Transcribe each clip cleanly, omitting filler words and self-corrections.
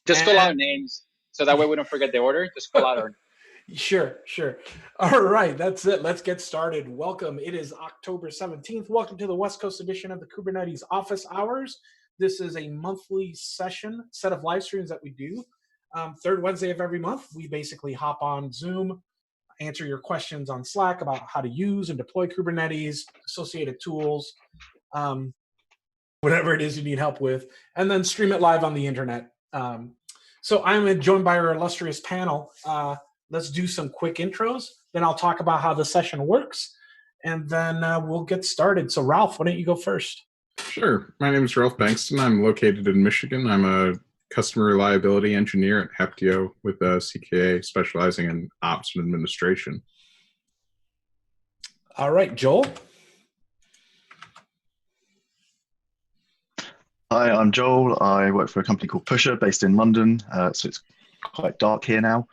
Just call out And names so that way we don't forget the order. Just call out our. sure, sure. All right, that's it. Let's get started. Welcome. It is October 17th. Welcome to the West Coast edition of the Kubernetes Office Hours. This is a monthly set of live streams that we do. Third Wednesday of every month, we basically hop on Zoom, answer your questions on Slack about how to use and deploy Kubernetes, associated tools, whatever it is you need help with, and then stream it live on the internet. So I'm joined by our illustrious panel. Let's do some quick intros. Then I'll talk about how the session works, and then we'll get started. So Ralph, why don't you go first? Sure. My name is Ralph Bankston. I'm located in Michigan. I'm a customer reliability engineer at Heptio with a CKA specializing in ops and administration. All right, Joel. Hi, I'm Joel. I work for a company called Pusher based in London, so it's quite dark here now.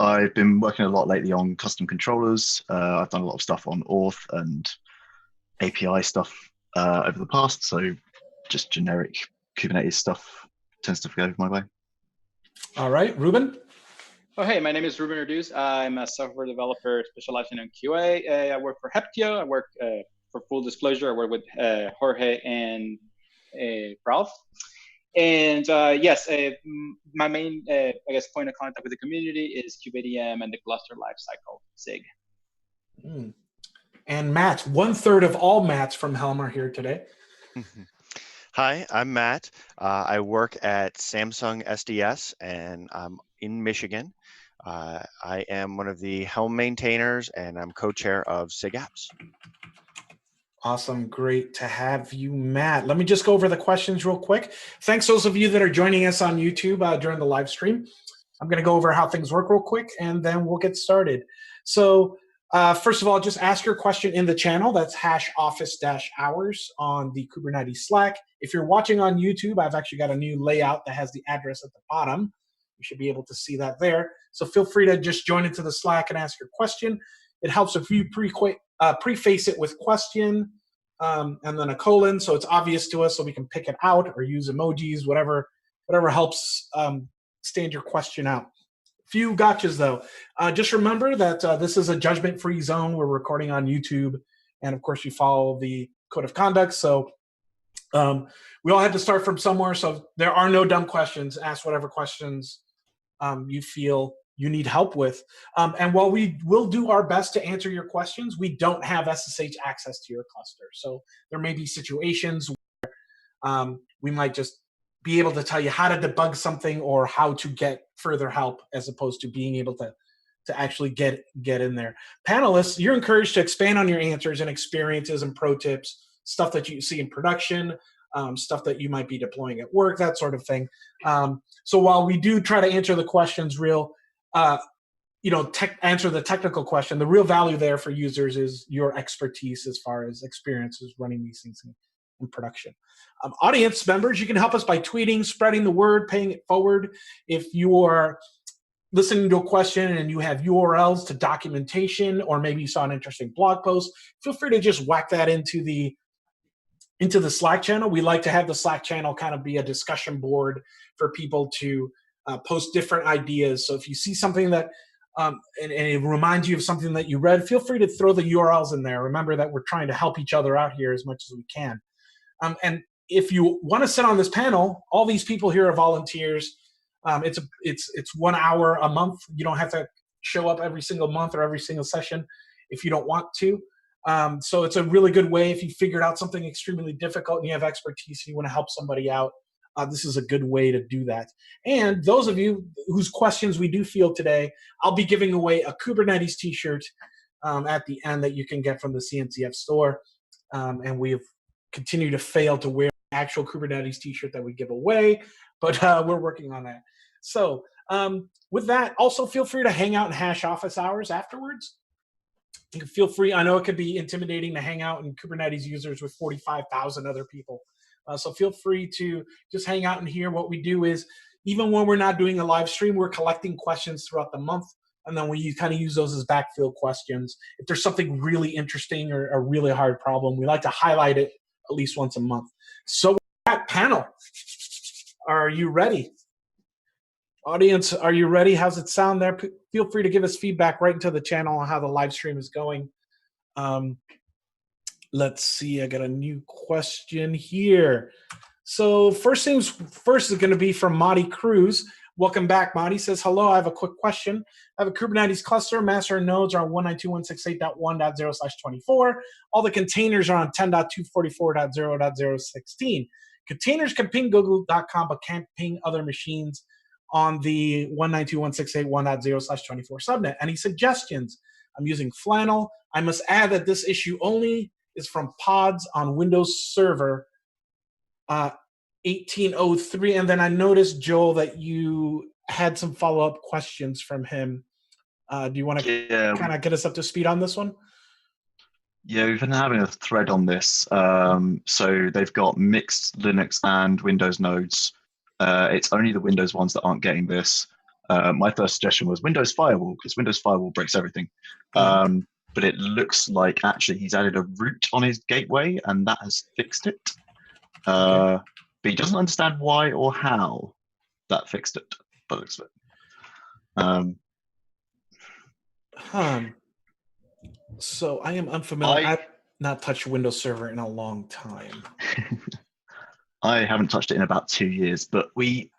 I've been working a lot lately on custom controllers. I've done a lot of stuff on auth and API stuff over the past, so just generic Kubernetes stuff tends to go my way. All right, Ruben. Oh, hey, my name is Ruben Erduz. I'm a software developer specializing in QA. I work for Heptio. I work, for full disclosure, I work with Jorge and Ralph. And yes, my main, I guess, point of contact with the community is KubeADM and the cluster lifecycle, SIG. And Matt, 1/3 of all Matts from Helm are here today. Hi, I'm Matt. I work at Samsung SDS, and I'm in Michigan. I am one of the Helm maintainers, and I'm co-chair of SIG Apps. Awesome. Great to have you, Matt. Let me just go over the questions real quick. Thanks those of you that are joining us on YouTube during the live stream. I'm going to go over how things work real quick, and then we'll get started. So first of all, just ask your question in the channel. That's #office-hours on the Kubernetes Slack. If you're watching on YouTube, I've actually got a new layout that has the address at the bottom. You should be able to see that there. So feel free to just join into the Slack and ask your question. It helps if you preface it with question and then a colon, so it's obvious to us, so we can pick it out or use emojis, whatever helps stand your question out. Few gotchas though. Just remember that this is a judgment-free zone. We're recording on YouTube, and of course you follow the code of conduct. So we all had to start from somewhere. So there are no dumb questions. Ask whatever questions you feel you need help with. And while we will do our best to answer your questions, we don't have SSH access to your cluster. So there may be situations where we might just be able to tell you how to debug something or how to get further help, as opposed to being able to actually get in there. Panelists, you're encouraged to expand on your answers and experiences and pro tips, stuff that you see in production, stuff that you might be deploying at work, that sort of thing. So while we do try to answer the questions answer the technical question, the real value there for users is your expertise as far as experiences running these things in production. Audience members, you can help us by tweeting, spreading the word, paying it forward. If you are listening to a question and you have URLs to documentation, or maybe you saw an interesting blog post, feel free to just whack that into the Slack channel. We like to have the Slack channel kind of be a discussion board for people to post different ideas. So if you see something that and it reminds you of something that you read, feel free to throw the URLs in there. Remember that we're trying to help each other out here as much as we can. And if you want to sit on this panel, all these people here are volunteers. It's 1 hour a month. You don't have to show up every single month or every single session if you don't want to. So it's a really good way if you figured out something extremely difficult and you have expertise and you want to help somebody out. This is a good way to do that. And those of you whose questions we do field today, I'll be giving away a Kubernetes t-shirt at the end that you can get from the CNCF store. And we've continued to fail to wear an actual Kubernetes t-shirt that we give away, but we're working on that. So with that, also feel free to hang out in Hash Office Hours afterwards. You can feel free. I know it could be intimidating to hang out in Kubernetes users with 45,000 other people. So feel free to just hang out and hear. What we do is, even when we're not doing a live stream, we're collecting questions throughout the month, and then we kind of use those as backfill questions. If there's something really interesting or a really hard problem, we like to highlight it at least once a month. So with that, panel, are you ready? Audience, are you ready? How's it sound there? Feel free to give us feedback right into the channel on how the live stream is going. Let's see. I got a new question here. So first things first is going to be from Madi Cruz. Welcome back, Madi. Says, hello, I have a quick question. I have a Kubernetes cluster. Master nodes are on 192.168.1.0/24. All the containers are on 10.244.0.016. Containers can ping google.com, but can't ping other machines on the 192.168.1.0/24 subnet. Any suggestions? I'm using Flannel. I must add that this issue only is from pods on Windows Server 1803. And then I noticed, Joel, that you had some follow-up questions from him. Do you want to kind of get us up to speed on this one? Yeah, we've been having a thread on this. So they've got mixed Linux and Windows nodes. It's only the Windows ones that aren't getting this. My first suggestion was Windows Firewall, because Windows Firewall breaks everything. But it looks like actually he's added a root on his gateway, and that has fixed it. But he doesn't understand why or how that fixed it. But looks it. So I am unfamiliar. I've not touched Windows Server in a long time. I haven't touched it in about 2 years, but we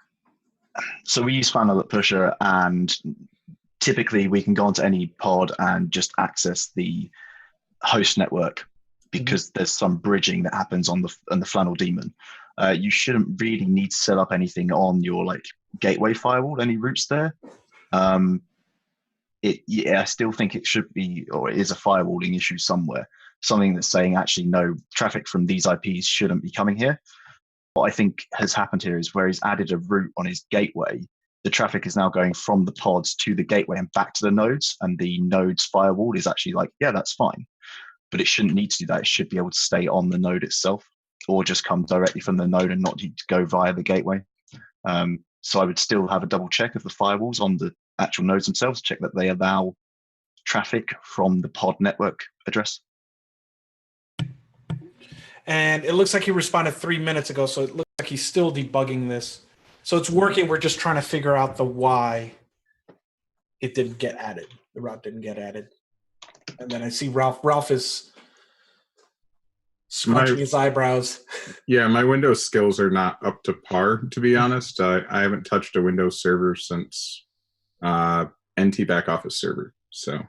use Flannel at Pusher, and typically we can go onto any pod and just access the host network because there's some bridging that happens on the Flannel daemon. You shouldn't really need to set up anything on your gateway firewall, any routes there. I still think it should be, or it is a firewalling issue somewhere, something that's saying actually no, traffic from these IPs shouldn't be coming here. What I think has happened here is where he's added a route on his gateway, the traffic is now going from the pods to the gateway and back to the nodes, and the nodes firewall is actually yeah, that's fine. But it shouldn't need to do that. It should be able to stay on the node itself, or just come directly from the node and not need to go via the gateway. So I would still have a double check of the firewalls on the actual nodes themselves, check that they allow traffic from the pod network address. And it looks like he responded 3 minutes ago, so it looks like he's still debugging this. So it's working. We're just trying to figure out the why it didn't get added. The route didn't get added. And then I see Ralph. Ralph is scratching his eyebrows. Yeah, my Windows skills are not up to par, to be honest. I haven't touched a Windows server since NT back office server. So.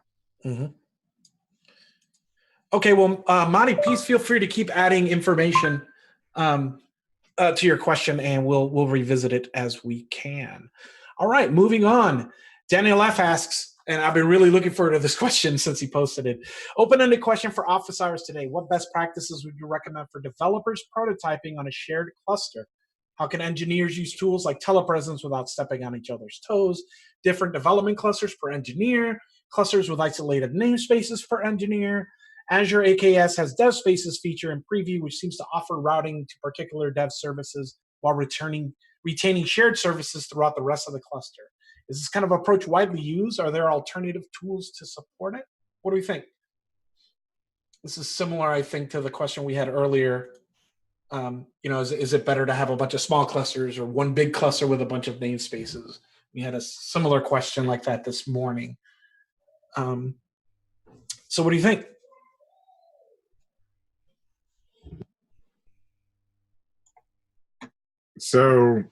Okay, well, Monty, please feel free to keep adding information to your question, and we'll revisit it as we can. All right, moving on. Daniel F. asks, and I've been really looking forward to this question since he posted it. Open-ended question for office hours today. What best practices would you recommend for developers prototyping on a shared cluster? How can engineers use tools like telepresence without stepping on each other's toes? Different development clusters per engineer, clusters with isolated namespaces per engineer. Azure AKS has dev spaces feature in preview, which seems to offer routing to particular dev services while retaining shared services throughout the rest of the cluster. Is this kind of approach widely used? Are there alternative tools to support it? What do we think? This is similar, I think, to the question we had earlier. Is it better to have a bunch of small clusters or one big cluster with a bunch of namespaces? We had a similar question like that this morning. So what do you think? So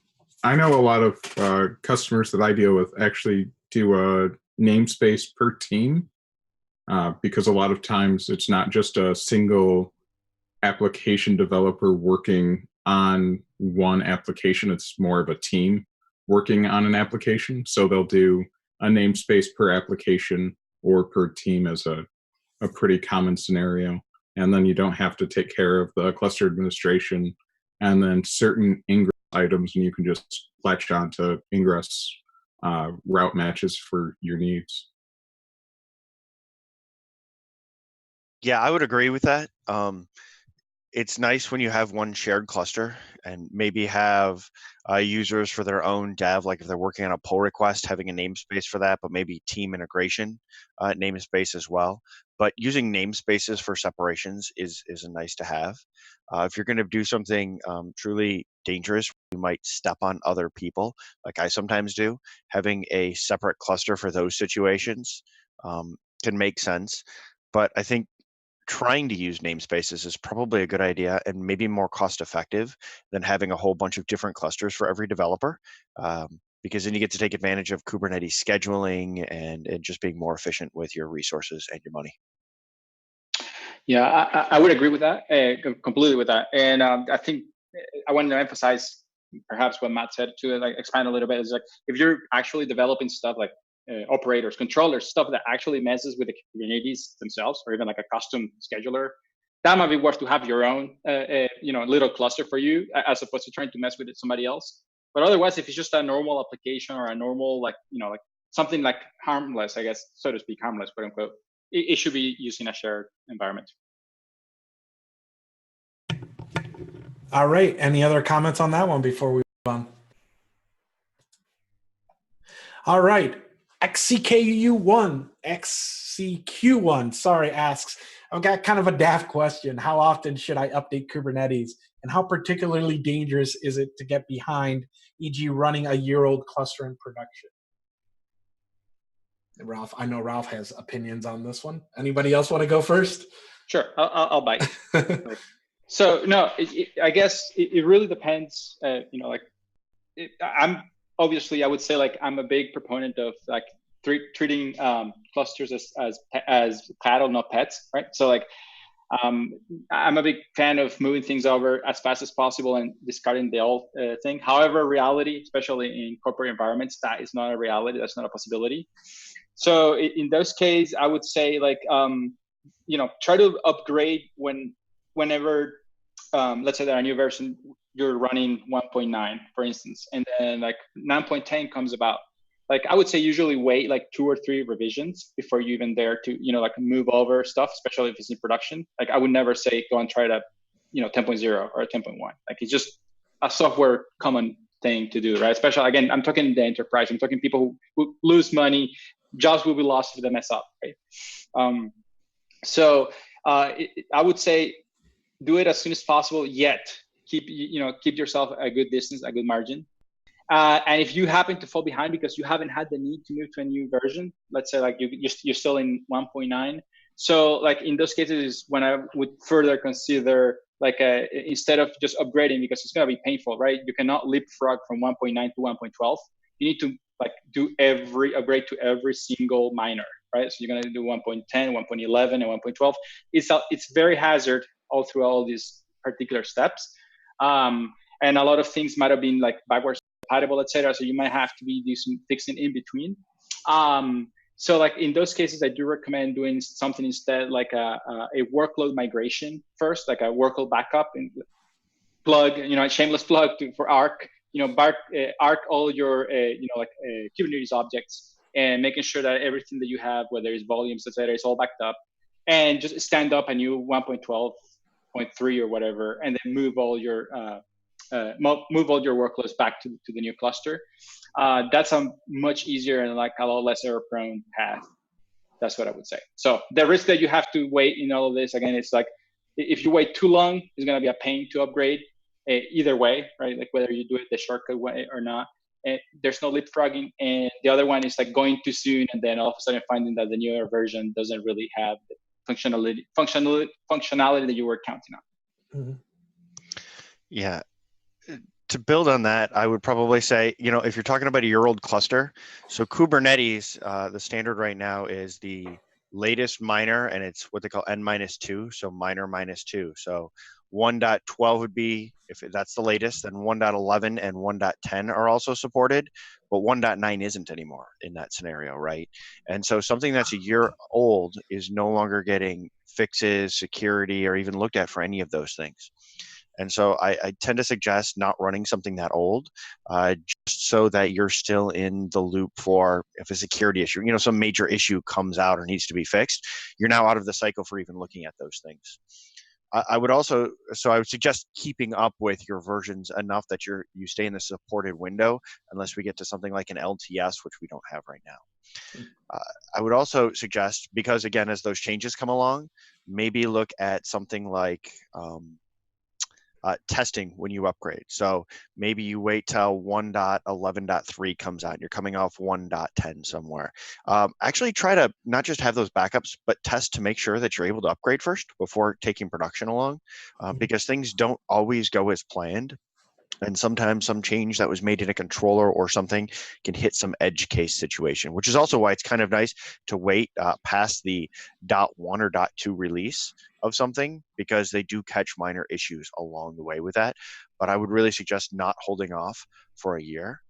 I know a lot of customers that I deal with actually do a namespace per team because a lot of times it's not just a single application developer working on one application. It's more of a team working on an application. So they'll do a namespace per application or per team as a pretty common scenario. And then you don't have to take care of the cluster administration and then certain ingress items, and you can just latch on to ingress route matches for your needs. Yeah, I would agree with that. it's nice when you have one shared cluster and maybe have users for their own dev, like if they're working on a pull request, having a namespace for that, but maybe team integration namespace as well. But using namespaces for separations is a nice to have. If you're going to do something truly dangerous, you might step on other people, like I sometimes do. Having a separate cluster for those situations can make sense. But I think trying to use namespaces is probably a good idea and maybe more cost effective than having a whole bunch of different clusters for every developer, because then you get to take advantage of Kubernetes scheduling and just being more efficient with your resources and your money. Yeah, I would agree with that, completely with that. And I think I wanted to emphasize perhaps what Matt said to like expand a little bit is like if you're actually developing stuff like operators, controllers, stuff that actually messes with the Kubernetes themselves, or even like a custom scheduler, that might be worth to have your own, little cluster for you as opposed to trying to mess with it somebody else. But otherwise, if it's just a normal application or a normal like something like harmless, I guess, so to speak, harmless, quote unquote, it should be used in a shared environment. All right. Any other comments on that one before we move on? All right. XCQ1 asks, I've got kind of a daft question. How often should I update Kubernetes? And how particularly dangerous is it to get behind, e.g. running a year-old cluster in production? Ralph, I know Ralph has opinions on this one. Anybody else want to go first? Sure, I'll bite. So no, I guess it really depends. I'm obviously I would say like I'm a big proponent of like treating clusters as cattle, not pets, right? So like I'm a big fan of moving things over as fast as possible and discarding the old thing. However, reality, especially in corporate environments, that is not a reality. That's not a possibility. So in those cases, I would say like try to upgrade whenever let's say that a new version you're running 1.9 for instance, and then like 9.10 comes about. Like I would say usually wait like 2 or 3 revisions before you even dare to like move over stuff, especially if it's in production. Like I would never say go and try to 10.0 or 10.1. Like it's just a software common thing to do, right? Especially again, I'm talking the enterprise. I'm talking people who lose money. Jobs will be lost if they mess up, right? So I would say do it as soon as possible, yet keep yourself a good distance, a good margin. And if you happen to fall behind because you haven't had the need to move to a new version, let's say like you're still in 1.9. So like in those cases is when I would further consider like instead of just upgrading, because it's going to be painful, right? You cannot leapfrog from 1.9 to 1.12. You need to like do every upgrade to every single minor, right? So you're going to do 1.10, 1.11, and 1.12. It's very hazard all through all these particular steps. And a lot of things might have been like backwards compatible, etc. So you might have to do some fixing in between. So like in those cases, I do recommend doing something instead, like a workload migration first, like a workload backup and plug, a shameless plug for Arc, Arc all your, Kubernetes objects and making sure that everything that you have, whether it's volumes, etc., is all backed up, and just stand up a new 1.12.3 or whatever, and then move all your workloads back to the new cluster. That's a much easier and like a lot less error prone path. That's what I would say. So the risk that you have to wait in all of this, again, it's like if you wait too long, it's going to be a pain to upgrade either way, right? Like whether you do it the shortcut way or not. And there's no leapfrogging. And the other one is like going too soon and then all of a sudden finding that the newer version doesn't really have the functionality that you were counting on. Mm-hmm. Yeah. To build on that, I would probably say, if you're talking about a year-old cluster, so Kubernetes, the standard right now is the latest minor, and it's what they call N-2, so minor -2. So 1.12 would be, if that's the latest, then 1.11 and 1.10 are also supported, but 1.9 isn't anymore in that scenario, right? And so something that's a year old is no longer getting fixes, security, or even looked at for any of those things. And so I tend to suggest not running something that old, just so that you're still in the loop for if a security issue, some major issue comes out or needs to be fixed, you're now out of the cycle for even looking at those things. I would also, so I would suggest keeping up with your versions enough that you stay in the supported window, unless we get to something like an LTS, which we don't have right now. I would also suggest, because again, as those changes come along, maybe look at something like testing when you upgrade. So maybe you wait till 1.11.3 comes out and you're coming off 1.10 somewhere. Actually try to not just have those backups, but test to make sure that you're able to upgrade first before taking production along, because things don't always go as planned. And sometimes some change that was made in a controller or something can hit some edge case situation, which is also why it's kind of nice to wait past the .1 or .2 release of something, because they do catch minor issues along the way with that. But I would really suggest not holding off for a year.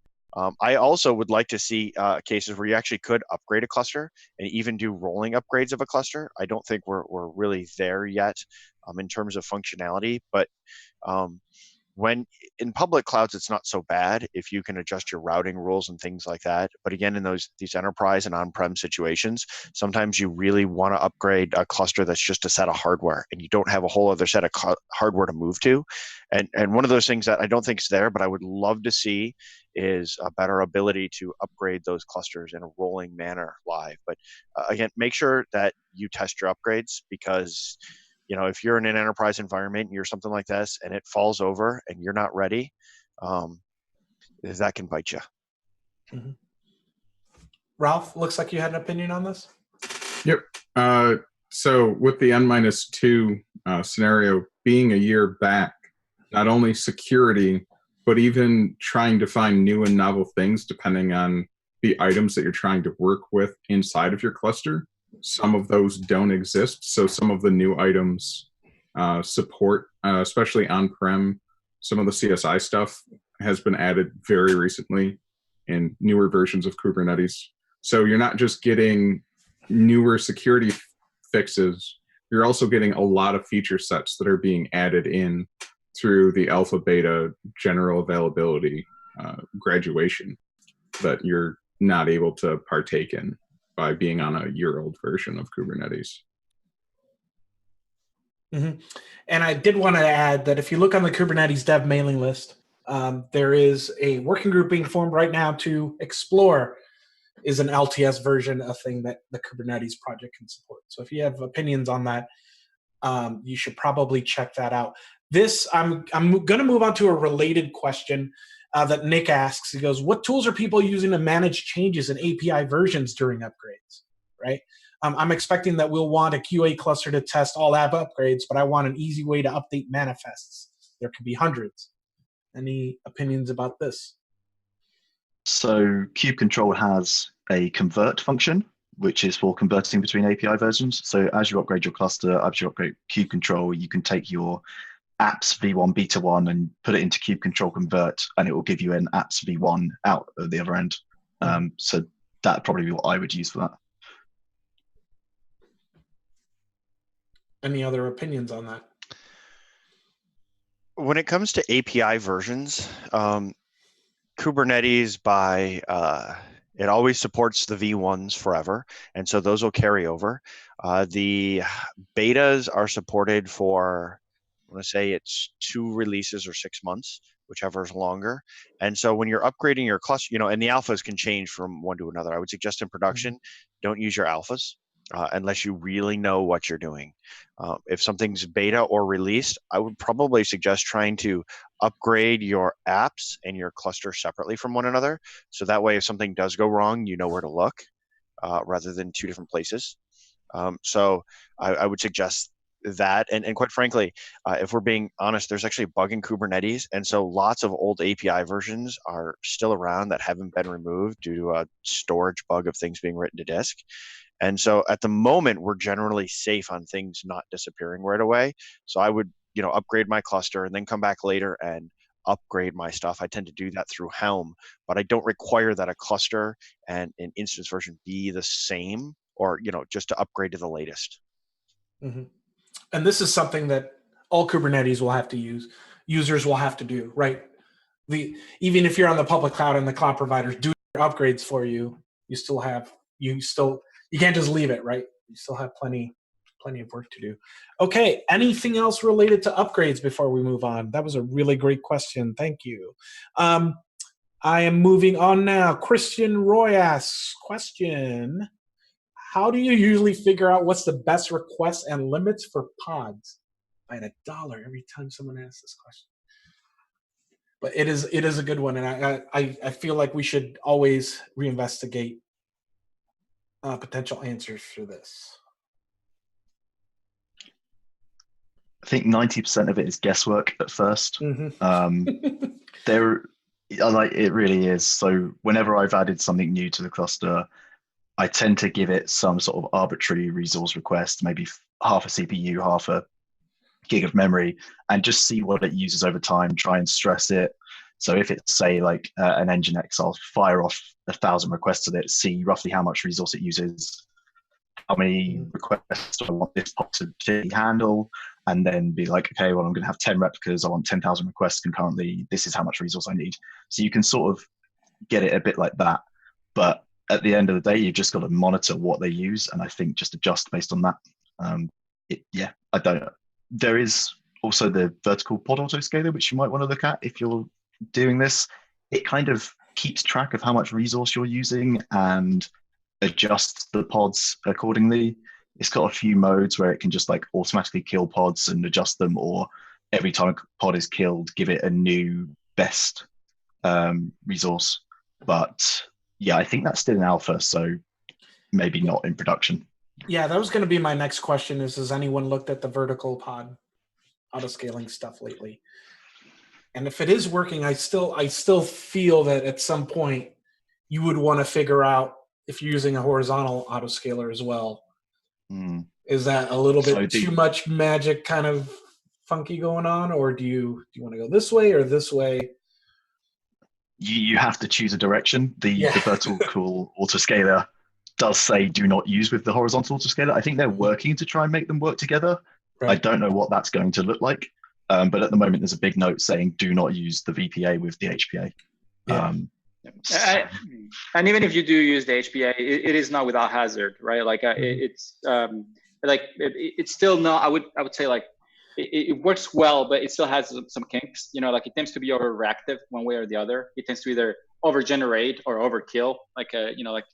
I also would like to see cases where you actually could upgrade a cluster and even do rolling upgrades of a cluster. I don't think we're really there yet in terms of functionality, but when in public clouds, it's not so bad if you can adjust your routing rules and things like that. But again, in these enterprise and on-prem situations, sometimes you really want to upgrade a cluster that's just a set of hardware, and you don't have a whole other set of hardware to move to. And one of those things that I don't think is there, but I would love to see, is a better ability to upgrade those clusters in a rolling manner live. But again, make sure that you test your upgrades, because if you're in an enterprise environment and you're something like this and it falls over and you're not ready, that can bite you. Mm-hmm. Ralph, looks like you had an opinion on this. Yep. So with the N-2 scenario being a year back, not only security, but even trying to find new and novel things depending on the items that you're trying to work with inside of your cluster. Some of those don't exist, so some of the new items support, especially on-prem. Some of the CSI stuff has been added very recently in newer versions of Kubernetes. So you're not just getting newer security fixes, you're also getting a lot of feature sets that are being added in through the alpha, beta, general availability graduation that you're not able to partake in by being on a year-old version of Kubernetes. Mm-hmm. And I did want to add that if you look on the Kubernetes dev mailing list, there is a working group being formed right now to explore, is an LTS version a thing that the Kubernetes project can support. So if you have opinions on that, you should probably check that out. I'm going to move on to a related question that Nick asks. He goes, what tools are people using to manage changes in API versions during upgrades, right? I'm expecting that we'll want a QA cluster to test all app upgrades, but I want an easy way to update manifests. There could be hundreds. Any opinions about this? So kubectl has a convert function, which is for converting between API versions. So as you upgrade your cluster, as you upgrade kubectl, you can take your apps v1 beta 1 and put it into kubectl convert, and it will give you an apps v1 out at the other end. So that'd probably be what I would use for that. Any other opinions on that? When it comes to API versions, Kubernetes it always supports the V1s forever, and so those will carry over. The betas are supported for, I want to say it's 2 releases or 6 months, whichever is longer. And so when you're upgrading your cluster, and the alphas can change from one to another. I would suggest in production, don't use your alphas unless you really know what you're doing. If something's beta or released, I would probably suggest trying to upgrade your apps and your cluster separately from one another. So that way, if something does go wrong, you know where to look rather than 2 different places. So I would suggest that. And quite frankly, if we're being honest, there's actually a bug in Kubernetes. And so lots of old API versions are still around that haven't been removed due to a storage bug of things being written to disk. And so at the moment, we're generally safe on things not disappearing right away. So I would, upgrade my cluster and then come back later and upgrade my stuff. I tend to do that through Helm, but I don't require that a cluster and an instance version be the same, or, just to upgrade to the latest. Mm-hmm. And this is something that all Kubernetes will have to use. Users will have to do, right? Even if you're on the public cloud and the cloud providers do upgrades for you, you can't just leave it, right? You still have plenty plenty of work to do. Okay, anything else related to upgrades before we move on? That was a really great question. Thank you. I am moving on now. Christian Roy asks, question, how do you usually figure out what's the best requests and limits for pods? I had $1 every time someone asks this question. But it is a good one, and I feel like we should always reinvestigate potential answers for this. I think 90% of it is guesswork at first. Mm-hmm. It really is. So whenever I've added something new to the cluster, I tend to give it some sort of arbitrary resource request, maybe half a CPU, half a gig of memory, and just see what it uses over time, try and stress it. So if it's, say, like an Nginx, I'll fire off 1,000 requests at it, see roughly how much resource it uses, how many requests do I want this pod to handle, and then be like, okay, well, I'm going to have 10 replicas. I want 10,000 requests concurrently. This is how much resource I need. So you can sort of get it a bit like that. But at the end of the day, you've just got to monitor what they use, and I think just adjust based on that. I don't know. There is also the vertical pod autoscaler, which you might want to look at if you're doing this. It kind of keeps track of how much resource you're using and adjusts the pods accordingly. It's got a few modes where it can just like automatically kill pods and adjust them, or every time a pod is killed, give it a new best resource. But yeah, I think that's still in alpha, so maybe not in production. Yeah, that was going to be my next question is, has anyone looked at the vertical pod autoscaling stuff lately? And if it is working, I still feel that at some point you would want to figure out if you're using a horizontal autoscaler as well. Is that a little bit too much magic kind of funky going on, or do you want to go this way or this way? You have to choose a direction. The vertical autoscaler does say do not use with the horizontal autoscaler. I think they're working to try and make them work together. Right. I don't know what that's going to look like. But at the moment, there's a big note saying do not use the VPA with the HPA. Yeah. And even if you do use the HPA, it is not without hazard, right? Like it's still not. I would say like it works well, but it still has some kinks. You know, like it tends to be overreactive one way or the other. It tends to either overgenerate or overkill.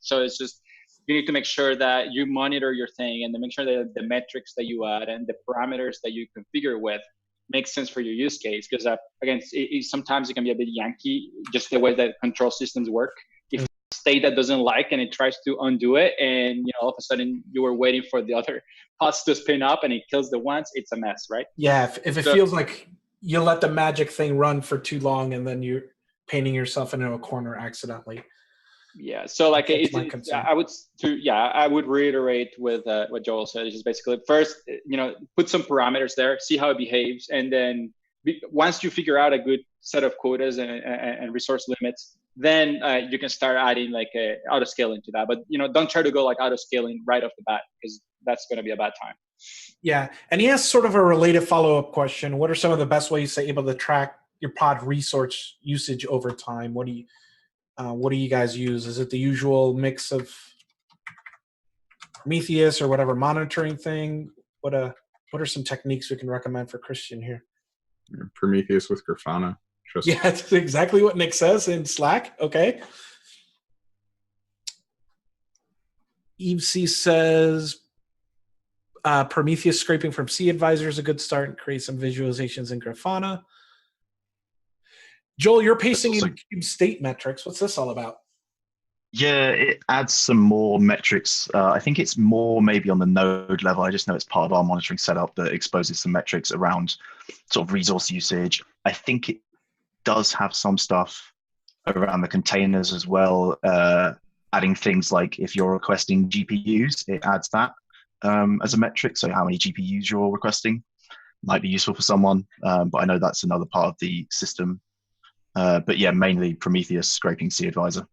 So it's just you need to make sure that you monitor your thing and then make sure that the metrics that you add and the parameters that you configure with makes sense for your use case, because again, sometimes it can be a bit Yankee, just the way that control systems work. If a state that doesn't like and it tries to undo it, and all of a sudden you were waiting for the other pods to spin up and it kills the ones, it's a mess, right? Yeah, if it feels like you let the magic thing run for too long and then you're painting yourself into a corner accidentally. Yeah, so like I would reiterate with what Joel said. It's just basically first, put some parameters there, see how it behaves, and then once you figure out a good set of quotas and resource limits, then you can start adding like autoscaling to that. But don't try to go like autoscaling right off the bat, because that's going to be a bad time. Yeah, and he has sort of a related follow-up question. What are some of the best ways to able to track your pod resource usage over time? What do you guys use? Is it the usual mix of Prometheus or whatever monitoring thing? What are some techniques we can recommend for Christian here? Prometheus with Grafana. Yeah, that's exactly what Nick says in Slack. Okay. Eve C says Prometheus scraping from cAdvisor is a good start, and create some visualizations in Grafana. Joel, you're pasting in Cube state metrics. What's this all about? Yeah, it adds some more metrics. I think it's more maybe on the node level. I just know it's part of our monitoring setup that exposes some metrics around sort of resource usage. I think it does have some stuff around the containers as well, adding things like if you're requesting GPUs, it adds that as a metric. So how many GPUs you're requesting might be useful for someone, but I know that's another part of the system. But yeah, mainly Prometheus scraping cAdvisor.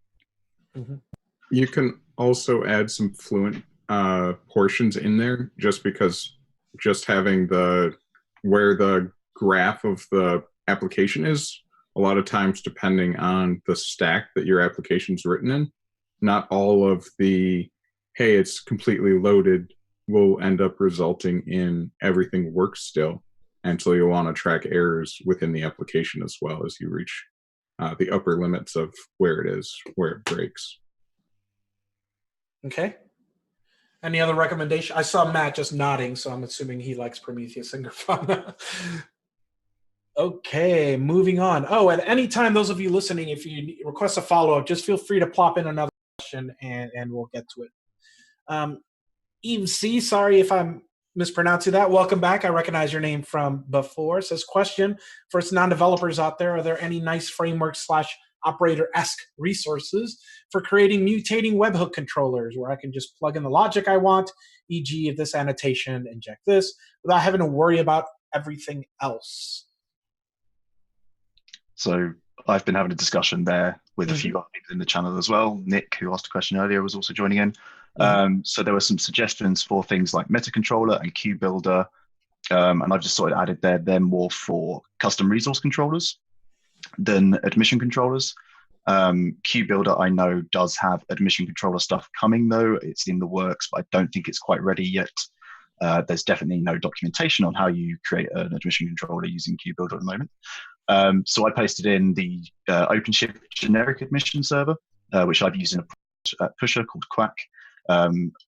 Mm-hmm. You can also add some Fluent portions in there, just because just having where the graph of the application is, a lot of times depending on the stack that your application's written in, not all of the, hey, it's completely loaded will end up resulting in everything works still. And so you'll want to track errors within the application as well as you reach the upper limits of where it is, where it breaks. Okay. Any other recommendation? I saw Matt just nodding, so I'm assuming he likes Prometheus and Grafana. Okay, moving on. Oh, at any time, those of you listening, if you request a follow-up, just feel free to plop in another question and we'll get to it. Eve C, sorry if I'm mispronouncing that. Welcome back. I recognize your name from before. It says, question for us non-developers out there, are there any nice frameworks / operator-esque resources for creating mutating webhook controllers where I can just plug in the logic I want, e.g. if this annotation, inject this, without having to worry about everything else? So I've been having a discussion there with a few other people in the channel as well. Nick, who asked a question earlier, was also joining in. So there were some suggestions for things like MetaController and QBuilder, and I've just sort of added there. They're more for custom resource controllers than admission controllers. QBuilder, I know, does have admission controller stuff coming, though. It's in the works, but I don't think it's quite ready yet. There's definitely no documentation on how you create an admission controller using QBuilder at the moment. So I pasted in the OpenShift generic admission server, which I've used in a pusher called Quack,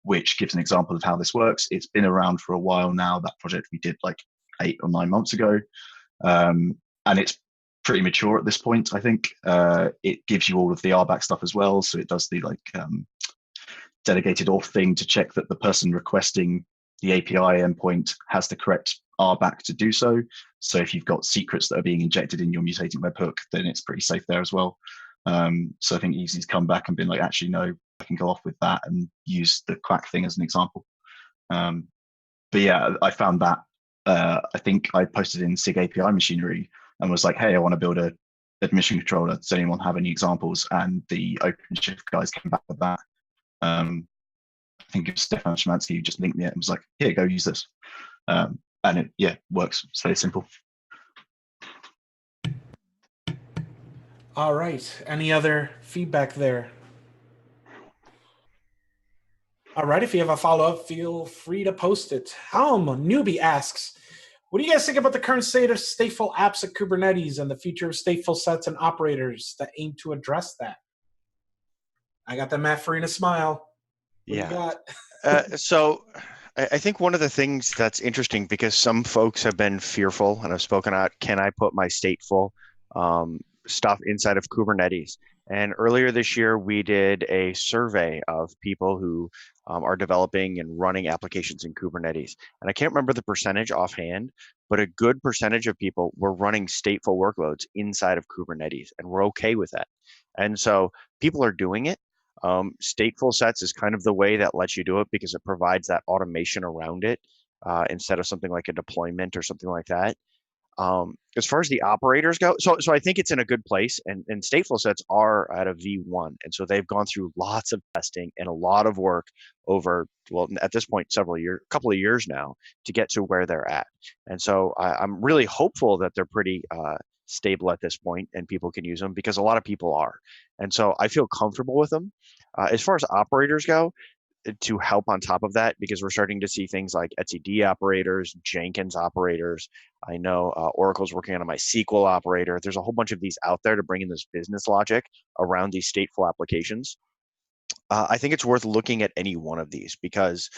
which gives an example of how this works. It's been around for a while now. That project we did like 8 or 9 months ago. And it's pretty mature at this point, I think. It gives you all of the RBAC stuff as well. So it does the delegated auth thing to check that the person requesting the API endpoint has the correct RBAC to do so. So if you've got secrets that are being injected in your mutating webhook, then it's pretty safe there as well. So I think Easy's come back and been like, actually, no, I can go off with that and use the Quack thing as an example. But yeah, I found that, I think I posted in SIG API machinery and was like, hey, I want to build a admission controller. Does anyone have any examples? And the OpenShift guys came back with that. I think it was Stefan Szymanski who just linked me it and was like, here, go use this. And it, yeah, works. It's very simple. All right. Any other feedback there? All right. If you have a follow-up, feel free to post it. Helm Newbie asks, what do you guys think about the current state of stateful apps at Kubernetes and the future of stateful sets and operators that aim to address that? I got the Matt Farina smile. What Yeah. do you got? So I think one of the things that's interesting, because some folks have been fearful and have spoken out, can I put my stateful stuff inside of Kubernetes? And earlier this year, we did a survey of people who are developing and running applications in Kubernetes. And I can't remember the percentage offhand, but a good percentage of people were running stateful workloads inside of Kubernetes, and we're okay with that. And so people are doing it. Stateful sets is kind of the way that lets you do it because it provides that automation around it instead of something like a deployment or something like that. As far as the operators go, so I think it's in a good place, and stateful sets are at a V1, and so they've gone through lots of testing and a lot of work over, well, at this point, couple of years now to get to where they're at. And so I'm really hopeful that they're pretty stable at this point and people can use them, because a lot of people are. And so I feel comfortable with them. As far as operators go, to help on top of that, because we're starting to see things like etcd operators, Jenkins operators. I know Oracle's working on a MySQL operator. There's a whole bunch of these out there to bring in this business logic around these stateful applications. I think it's worth looking at any one of these, because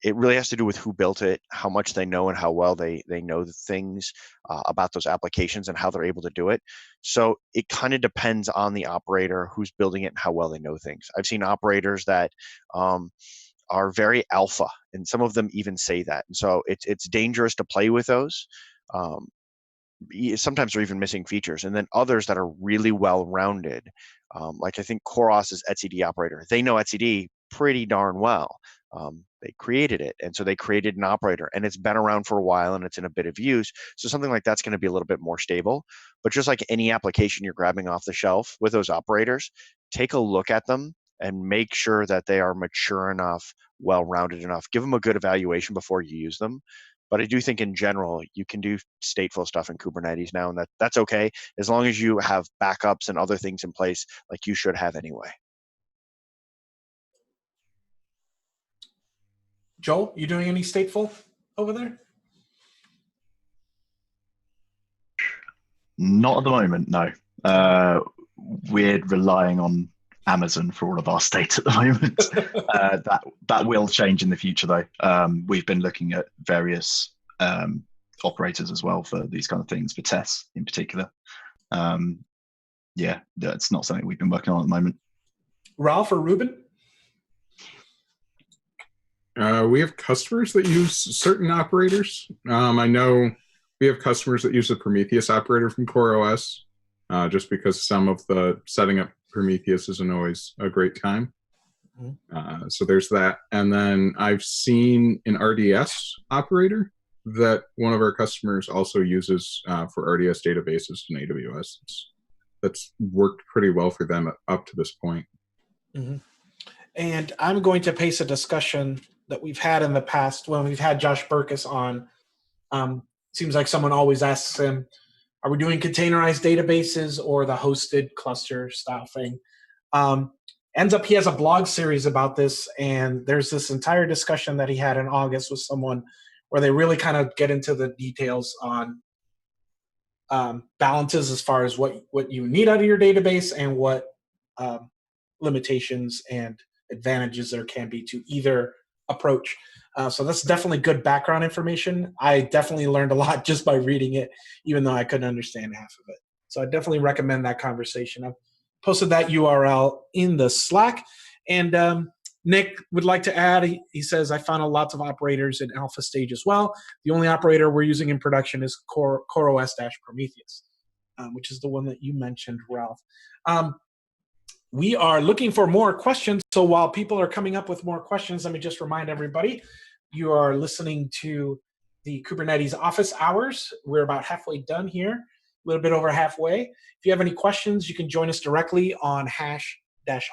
it really has to do with who built it, how much they know, and how well they know the things about those applications and how they're able to do it. So it kind of depends on the operator, who's building it, and how well they know things. I've seen operators that are very alpha, and some of them even say that. And so it's dangerous to play with those. Sometimes they're even missing features. And then others that are really well-rounded, like I think Koros's etcd operator. They know etcd pretty darn well. They created it, and so they created an operator, and it's been around for a while, and it's in a bit of use. So something like that's going to be a little bit more stable. But just like any application you're grabbing off the shelf with those operators, take a look at them and make sure that they are mature enough, well-rounded enough. Give them a good evaluation before you use them. But I do think in general, you can do stateful stuff in Kubernetes now, and that's okay, as long as you have backups and other things in place like you should have anyway. Joel, you doing any stateful over there? Not at the moment, no. We're relying on Amazon for all of our state at the moment. That will change in the future, though. We've been looking at various operators as well for these kind of things, for tests in particular. Yeah, that's not something we've been working on at the moment. Ralph or Ruben? We have customers that use certain operators. I know we have customers that use the Prometheus operator from CoreOS, just because some of the setting up Prometheus isn't always a great time. So there's that. And then I've seen an RDS operator that one of our customers also uses for RDS databases in AWS. That's worked pretty well for them up to this point. Mm-hmm. And I'm going to pace a discussion that we've had in the past when we've had Josh Burkus on. Seems like someone always asks him, are we doing containerized databases or the hosted cluster style thing? Ends up he has a blog series about this, and there's this entire discussion that he had in August with someone where they really kind of get into the details on balances as far as what you need out of your database and what limitations and advantages there can be to either approach. So that's definitely good background information. I definitely learned a lot just by reading it, even though I couldn't understand half of it. So I definitely recommend that conversation. I've posted that URL in the Slack. And Nick would like to add, he says, I found lots of operators in alpha stage as well. The only operator we're using in production is CoreOS-Prometheus, which is the one that you mentioned, Ralph. We are looking for more questions. So while people are coming up with more questions, let me just remind everybody, you are listening to the Kubernetes office hours. We're about halfway done here, a little bit over halfway. If you have any questions, you can join us directly on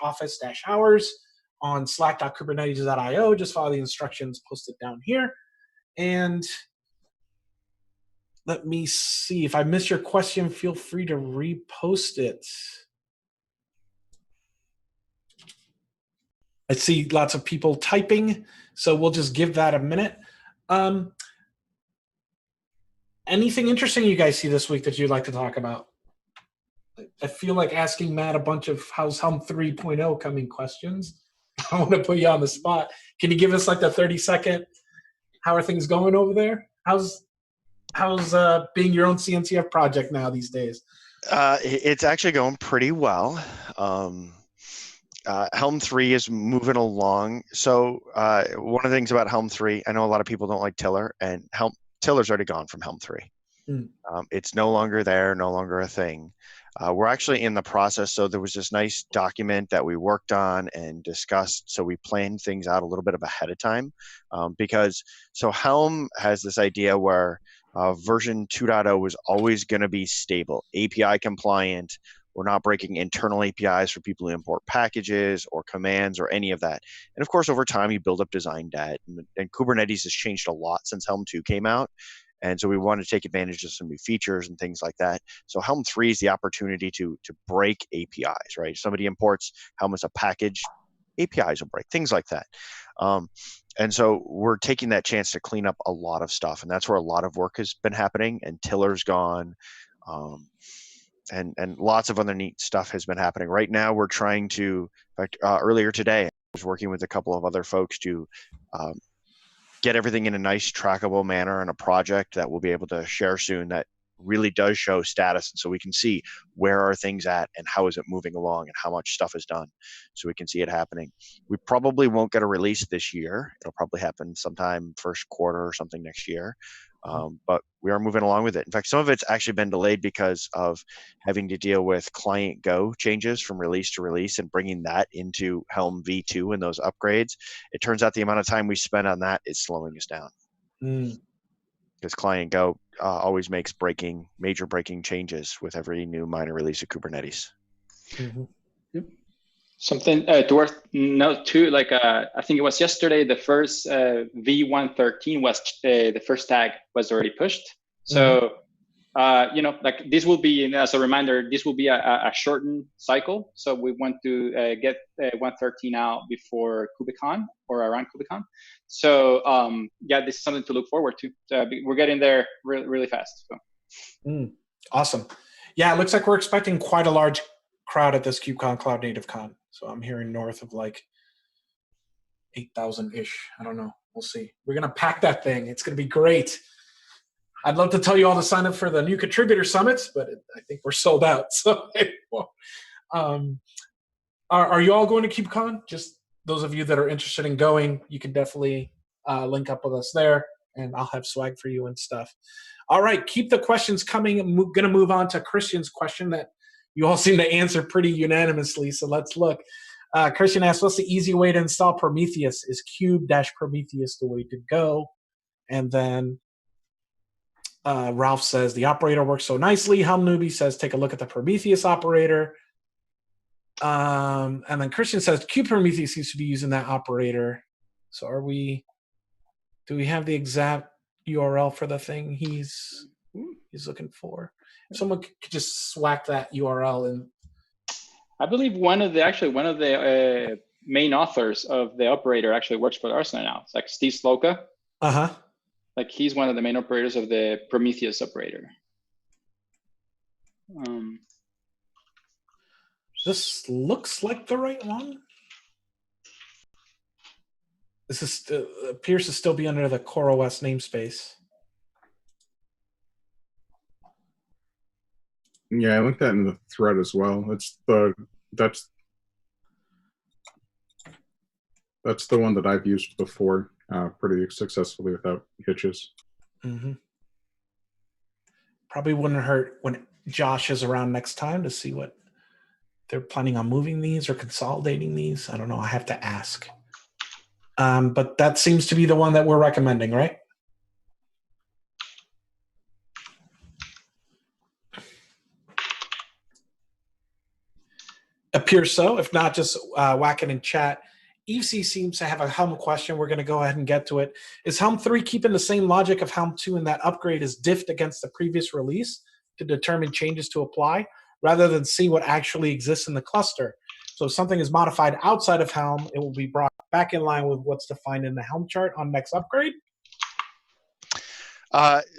#office-hours on slack.kubernetes.io. Just follow the instructions posted down here. And let me see. If I missed your question, feel free to repost it. I see lots of people typing, so we'll just give that a minute. Anything interesting you guys see this week that you'd like to talk about? I feel like asking Matt a bunch of how's Helm 3.0 coming questions. I want to put you on the spot. Can you give us like the 30-second, how are things going over there? How's being your own CNCF project now these days? It's actually going pretty well. Helm 3 is moving along. So one of the things about Helm 3, I know a lot of people don't like Tiller, and Tiller's already gone from Helm 3. It's no longer there, no longer a thing. We're actually in the process. So there was this nice document that we worked on and discussed. So we planned things out a little bit of ahead of time so Helm has this idea where version 2.0 is always going to be stable, API compliant. We're not breaking internal APIs for people who import packages or commands or any of that. And of course, over time, you build up design debt. And Kubernetes has changed a lot since Helm 2 came out. And so we want to take advantage of some new features and things like that. So Helm 3 is the opportunity to break APIs, right? If somebody imports Helm as a package, APIs will break, things like that. And so we're taking that chance to clean up a lot of stuff. And that's where a lot of work has been happening. And Tiller's gone. And lots of other neat stuff has been happening. Right now, we're trying to, in fact, earlier today, I was working with a couple of other folks to get everything in a nice trackable manner in a project that we'll be able to share soon that really does show status. And so we can see where are things at and how is it moving along and how much stuff is done. So we can see it happening. We probably won't get a release this year. It'll probably happen sometime first quarter or something next year. But we are moving along with it. In fact, some of it's actually been delayed because of having to deal with client Go changes from release to release and bringing that into Helm v2 and those upgrades. It turns out the amount of time we spend on that is slowing us down. Because client Go always makes major breaking changes with every new minor release of Kubernetes. Yep. Something to worth note too, like I think it was yesterday, the first V113 was the first tag was already pushed. So like this will be, as a reminder, this will be a shortened cycle. So we want to get 113 out before KubeCon or around KubeCon. So yeah, this is something to look forward to. We're getting there really, really fast. So. Awesome. Yeah, it looks like we're expecting quite a large crowd at this KubeCon Cloud Native Con. So I'm hearing north of like 8,000-ish. I don't know. We'll see. We're going to pack that thing. It's going to be great. I'd love to tell you all to sign up for the new contributor summits, but I think we're sold out. So are you all going to KubeCon? Just those of you that are interested in going, you can definitely link up with us there, and I'll have swag for you and stuff. All right, keep the questions coming. I'm going to move on to Christian's question that you all seem to answer pretty unanimously, so let's look. Christian asks, what's the easy way to install Prometheus? Is cube-prometheus the way to go? And then Ralph says, the operator works so nicely. Helm Newbie says, take a look at the Prometheus operator. And then Christian says, kube-prometheus seems to be using that operator. So do we have the exact URL for the thing he's looking for? If someone could just swap that URL in. I believe one of the main authors of the operator actually works for Arsenal now. It's like Steve Sloka. Like he's one of the main operators of the Prometheus operator. This looks like the right one. This is appears to still be under the CoreOS namespace. Yeah, I linked that in the thread as well. That's the one that I've used before pretty successfully without hitches. Probably wouldn't hurt when Josh is around next time to see what they're planning on moving these or consolidating these. I don't know. I have to ask. But that seems to be the one that we're recommending, right? Appears so. If not, just whack it in chat. EC seems to have a Helm question. We're going to go ahead and get to it. Is Helm 3 keeping the same logic of Helm 2 in that upgrade is diffed against the previous release to determine changes to apply, rather than see what actually exists in the cluster? So if something is modified outside of Helm, it will be brought back in line with what's defined in the Helm chart on next upgrade?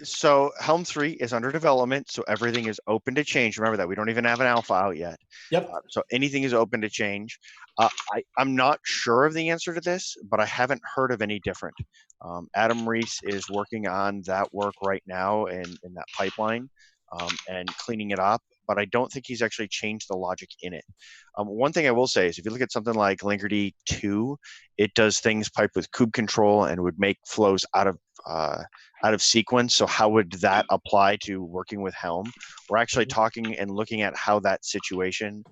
So Helm 3 is under development, so everything is open to change. Remember that we don't even have an alpha out yet. Yep. So anything is open to change. I'm not sure of the answer to this, but I haven't heard of any different. Adam Reese is working on that work right now in that pipeline and cleaning it up, but I don't think he's actually changed the logic in it. One thing I will say is if you look at something like Linkerd 2, it does things piped with kube control and would make flows out of sequence. So how would that apply to working with Helm? We're actually talking and looking at how that situation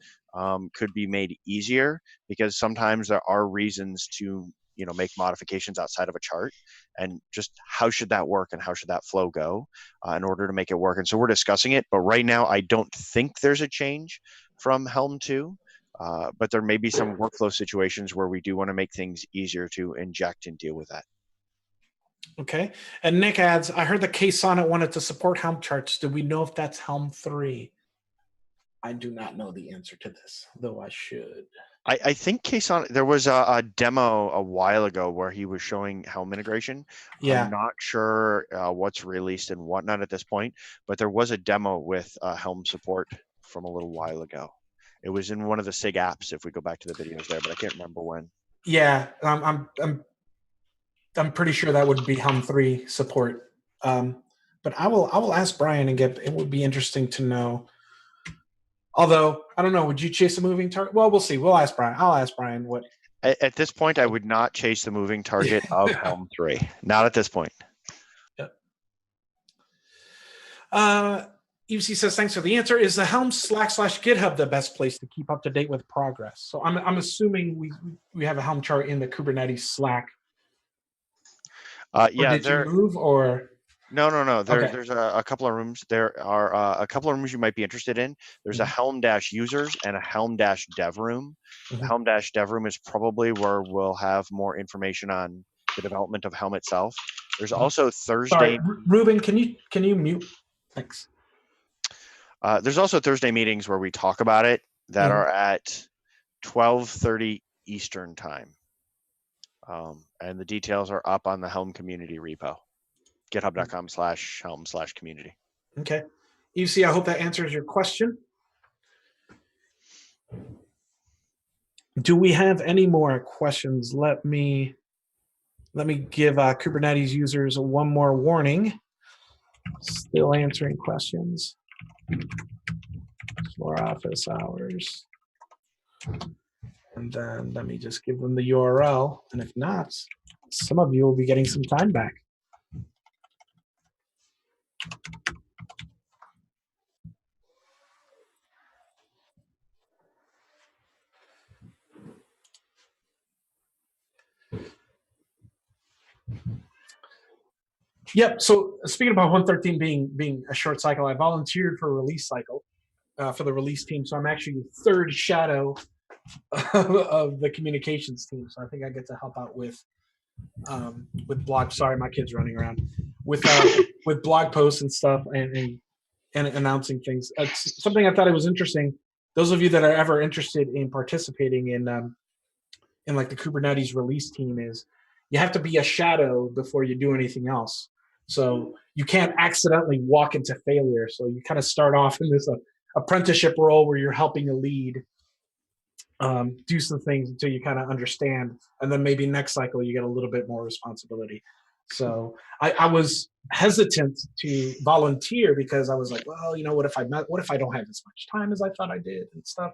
could be made easier, because sometimes there are reasons to make modifications outside of a chart, and just how should that work and how should that flow go in order to make it work. And so we're discussing it, but right now I don't think there's a change from Helm 2, but there may be some workflow situations where we do want to make things easier to inject and deal with that. Okay. And Nick adds, I heard the K-Sonnet wanted to support Helm charts. Do we know if that's Helm 3? I do not know the answer to this, though I should. I think K-Sonnet, there was a demo a while ago where he was showing Helm integration. Yeah. I'm not sure what's released and whatnot at this point, but there was a demo with Helm support from a little while ago. It was in one of the SIG apps, if we go back to the videos there, but I can't remember when. Yeah, I'm pretty sure that would be Helm 3 support. But I will ask Brian and get. It would be interesting to know. Although I don't know, would you chase a moving target? Well, we'll see. We'll ask Brian. I'll ask Brian what. At this point, I would not chase the moving target of Helm 3. Not at this point. Yep. UC says, thanks for the answer. Is the Helm Slack/GitHub the best place to keep up to date with progress? So I'm assuming we have a Helm chart in the Kubernetes Slack. Yeah. Did you move or? No. Okay. There's a couple of rooms. There are a couple of rooms you might be interested in. There's a Helm-users and a Helm-dev room. The Helm-dev room is probably where we'll have more information on the development of Helm itself. There's also Thursday. Sorry, Ruben, can you mute? Thanks. There's also Thursday meetings where we talk about it that Mhm. are at 12:30 Eastern time. And the details are up on the Helm community repo, github.com/helm/community. Okay. EC, I hope that answers your question. Do we have any more questions? Let me give Kubernetes users one more warning. Still answering questions for office hours. And then let me just give them the URL. And if not, some of you will be getting some time back. Yep. So speaking about 113 being a short cycle, I volunteered for a release cycle for the release team. So I'm actually third shadow of the communications team. So I think I get to help out with blog. Sorry, my kid's running around with blog posts and stuff and announcing things. It's something I thought it was interesting. Those of you that are ever interested in participating in like the Kubernetes release team is you have to be a shadow before you do anything else. So you can't accidentally walk into failure. So you kind of start off in this apprenticeship role where you're helping a lead do some things until you kind of understand, and then maybe next cycle you get a little bit more responsibility. So I was hesitant to volunteer because I was like, well, what if I don't have as much time as I thought I did and stuff.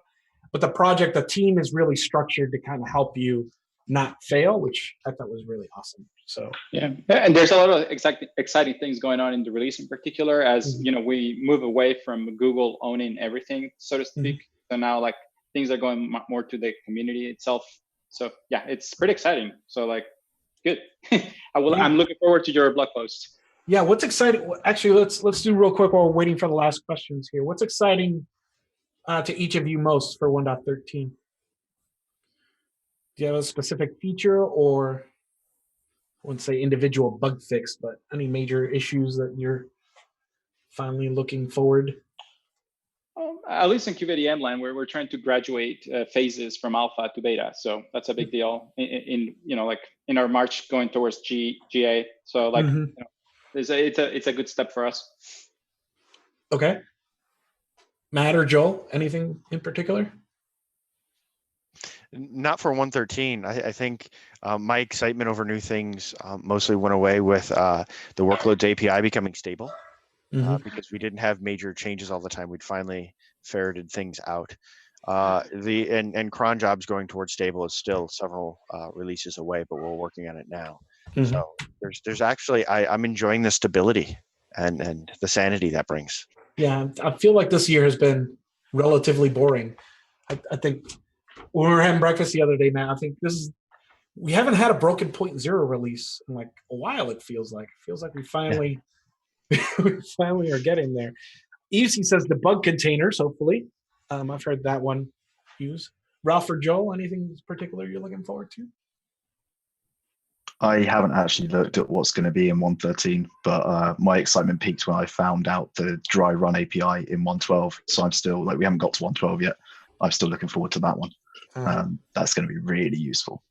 But the team is really structured to kind of help you not fail, which I thought was really awesome. So yeah, and there's a lot of exciting things going on in the release in particular, as we move away from Google owning everything, so to speak. So now like things are going more to the community itself. So yeah, it's pretty exciting. So like, good. I'm looking forward to your blog post. Yeah, what's exciting? Actually, let's do real quick while we're waiting for the last questions here. What's exciting to each of you most for 1.13? Do you have a specific feature, or I wouldn't say individual bug fix, but any major issues that you're finally looking forward? At least in KubeADM land, where we're trying to graduate phases from alpha to beta, so that's a big deal. In like in our march going towards GA, so like it's a good step for us. Okay. Matt or Joel, anything in particular? Not for 113. I think my excitement over new things mostly went away with the workloads API becoming stable, because we didn't have major changes all the time. We'd finally ferreted things out. And cron jobs going towards stable is still several releases away, but we're working on it now. So there's actually I'm enjoying the stability and the sanity that brings. Yeah, I feel like this year has been relatively boring. I think when we were having breakfast the other day, Matt, I think we haven't had a broken 0.0 release in like a while. It feels like we finally we finally are getting there. EC says debug containers, hopefully. I've heard that one used. Ralph or Joel, anything particular you're looking forward to? I haven't actually looked at what's going to be in 1.13, but my excitement peaked when I found out the dry run API in 1.12. So I'm still we haven't got to 1.12 yet. I'm still looking forward to that one. That's going to be really useful.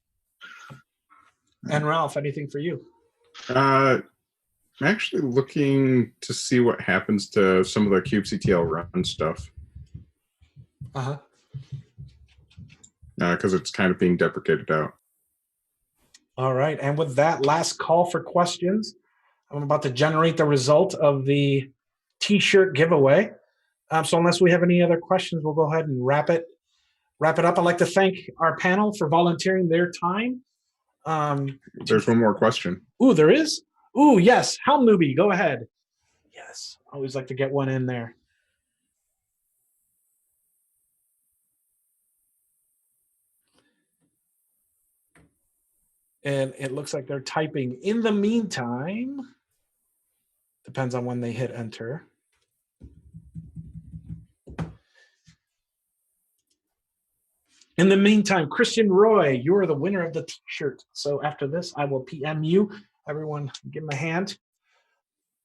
And Ralph, anything for you? I'm actually looking to see what happens to some of the kubectl run stuff. Because it's kind of being deprecated out. All right. And with that, last call for questions. I'm about to generate the result of the T-shirt giveaway. So unless we have any other questions, we'll go ahead and wrap it up. I'd like to thank our panel for volunteering their time. There's one more question. Ooh, there is? Ooh, yes. Helm newbie, go ahead. Yes. I always like to get one in there. And it looks like they're typing. In the meantime, depends on when they hit enter. In the meantime, Christian Roy, you're the winner of the T-shirt. So after this, I will PM you. Everyone, give him a hand.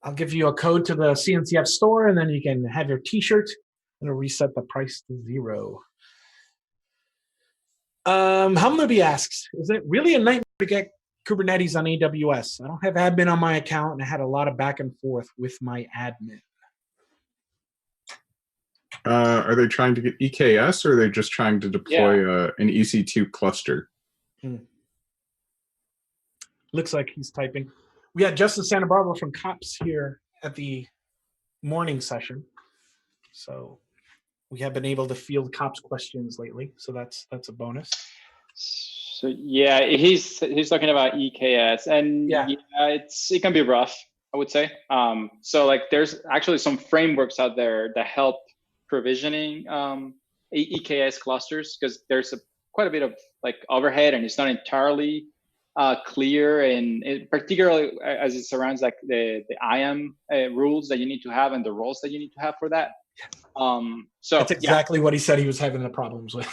I'll give you a code to the CNCF store, and then you can have your T-shirt, and it'll reset the price to 0. Humnaby asks, is it really a nightmare to get Kubernetes on AWS? I don't have admin on my account, and I had a lot of back and forth with my admin. Are they trying to get EKS, or are they just trying to deploy an EC2 cluster? Looks like he's typing. We had Justin Santa Barbara from COPS here at the morning session. So we have been able to field COPS questions lately. So that's a bonus. So yeah, he's talking about EKS, and it can be rough, I would say. So like there's actually some frameworks out there that help provisioning EKS clusters, because there's quite a bit of like overhead, and it's not entirely clear, and particularly as it surrounds like the IAM rules that you need to have and the roles that you need to have for that. So that's exactly what he said he was having the problems with.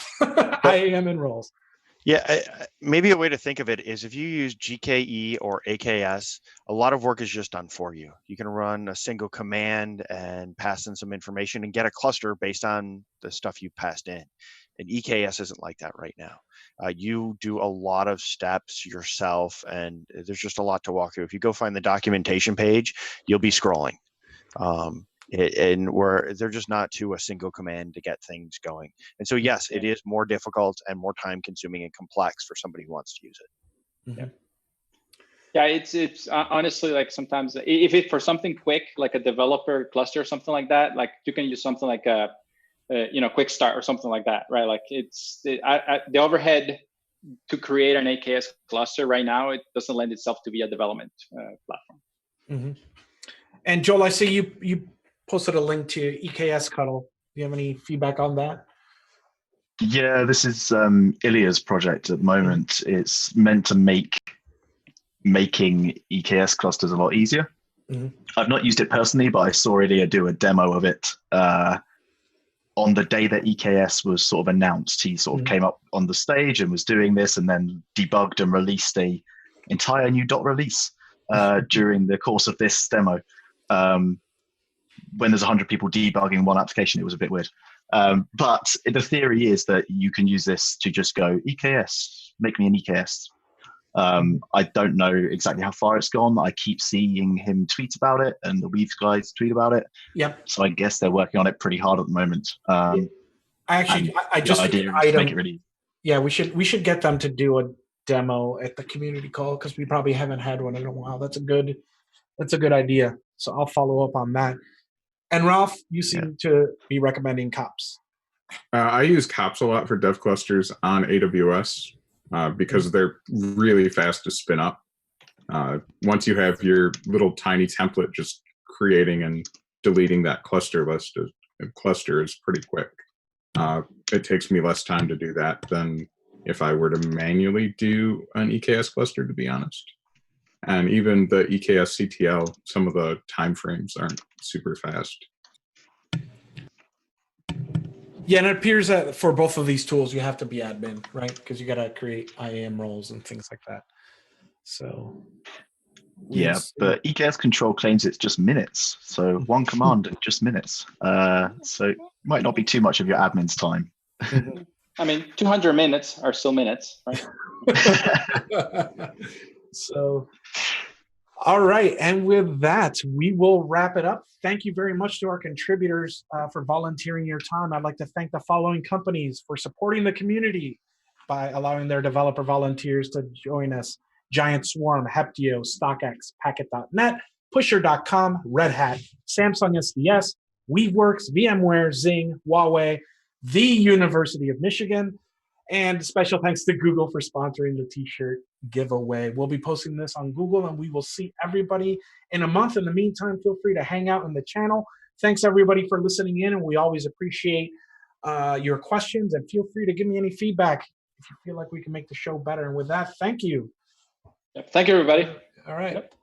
IAM and roles. Yeah, maybe a way to think of it is if you use GKE or AKS, a lot of work is just done for you. You can run a single command and pass in some information and get a cluster based on the stuff you passed in. And EKS isn't like that right now. You do a lot of steps yourself, and there's just a lot to walk through. If you go find the documentation page, you'll be scrolling. And where they're just not to a single command to get things going. And so, yes, it is more difficult and more time consuming and complex for somebody who wants to use it. Mm-hmm. Yeah, it's honestly like sometimes if it's for something quick, like a developer cluster or something like that, like you can use something like a quick start or something like that, right? Like the overhead to create an AKS cluster right now, it doesn't lend itself to be a development platform. Mm-hmm. And Joel, I see you posted a link to EKS Cuddle. Do you have any feedback on that? Yeah, this is Ilya's project at the moment. It's meant to make making EKS clusters a lot easier. Mm-hmm. I've not used it personally, but I saw Ilya do a demo of it on the day that EKS was sort of announced. He sort of came up on the stage and was doing this, and then debugged and released a entire new .release during the course of this demo. When there's 100 people debugging one application, it was a bit weird. But the theory is that you can use this to just go, EKS, make me an EKS. I don't know exactly how far it's gone. I keep seeing him tweet about it, and the Weaves guys tweet about it. Yep. So I guess they're working on it pretty hard at the moment. I just make it really. Yeah, we should get them to do a demo at the community call, because we probably haven't had one in a while. That's a good idea. So I'll follow up on that. And Ralph, you seem to be recommending COPS. I use COPS a lot for dev clusters on AWS because they're really fast to spin up. Once you have your little tiny template, just creating and deleting that cluster list cluster is pretty quick. It takes me less time to do that than if I were to manually do an EKS cluster, to be honest. And even the EKS CTL, some of the timeframes aren't super fast. Yeah, and it appears that for both of these tools, you have to be admin, right? Because you got to create IAM roles and things like that. So. Yeah, but EKS control claims it's just minutes. So one command in just minutes. So it might not be too much of your admin's time. I mean, 200 minutes are still minutes, right? So, all right. And with that, we will wrap it up. Thank you very much to our contributors for volunteering your time. I'd like to thank the following companies for supporting the community by allowing their developer volunteers to join us: Giant Swarm, Heptio, StockX, Packet.net, Pusher.com, Red Hat, Samsung SDS, Weaveworks, VMware, Zing, Huawei, the University of Michigan, and special thanks to Google for sponsoring the t-shirt giveaway. We'll be posting this on Google, and we will see everybody in a month. In the meantime, feel free to hang out in the channel. Thanks, everybody, for listening in, and we always appreciate your questions, and feel free to give me any feedback if you feel like we can make the show better. And with that, thank you. Thank you, everybody. All right. Yep.